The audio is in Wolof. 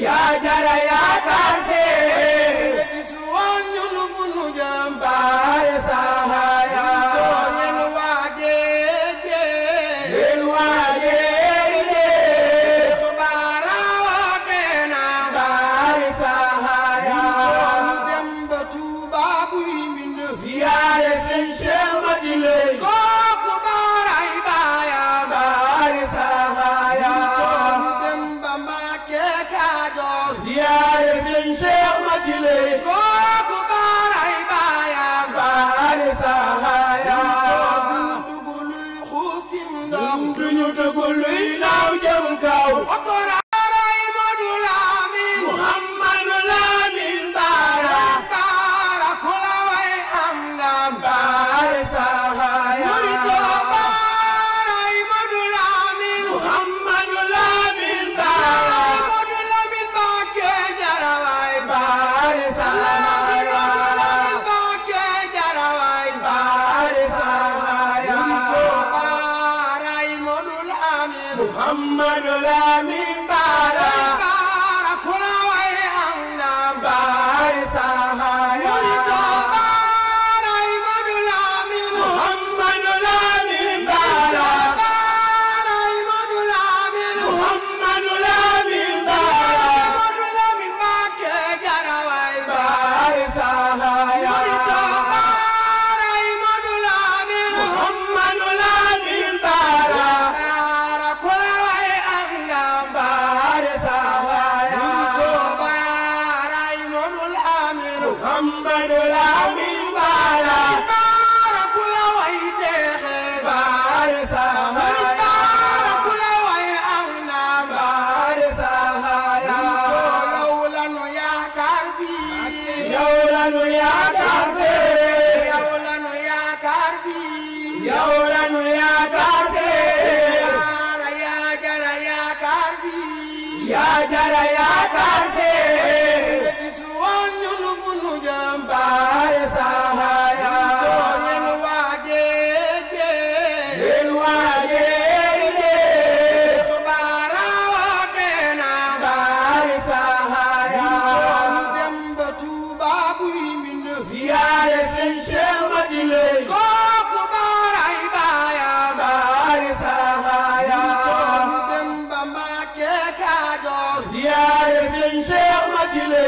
yaa jara yaakaar fee gisul woon ñun fu nu jëm baare saaya yéen waa géej yéen waa géej xubaara woote na baare saaya ñu dem ba Tuuba buy mbind ziyaare sëñ Cheikh Madile kooku baaray baaya baare saaya ñu dem ba Mbàkke Kajoor ziyaare sëñ Cheikh Madile kooku baaray baaya baare saaya duñu dugg luy xuus ci ndox duñu dugg luy naaw jëm kaw otoraaray Modu Lamin Muhammadu Lamin baara baara ku la way am ndam baare saaya murito baaray Modu Lamin Muhammadu Lamin baara Modu Lamin Mbàkke jaraway baare saaya Modu Lamin Mbàkke jaraway baare saaya murito baaray Modu Lamin Muhammadu Lamin baara baara ku la way am ndam baare saaya murito baaray Modu Lamin Muhammadu Lamin baara baaray Modu Lamin Muhammadu Lamin baara Modu Lamin Mbàkke jaraway baare saaya murito baaray Modu Lamin Muhammadu Lamin baara baara ku la way am ndam baare saaya murito baaray Modu Lamin Muhammadu Lamin baara baara ku la way teexe baare saaya baara ku la way am ndam baare saaya yow lanu yaakaar fii yow lanu yaakaar fee yow lanu yaakaar fii yow lanu yaakaar fee baara yaa jara yaakaar fii yaa jara yaakaar fee gisul woon ñun fu nu jëm baare saaya yéen waa géej yéen waa géej xubaara woote na baare saaya ñu dem ba Tuuba buy mbind ziyaare sëñ Cheikh Madile kooku baaray baaya baare saaya ñu dem ba Mbàkke Kajoor ziyaare sëñ Cheikh Madile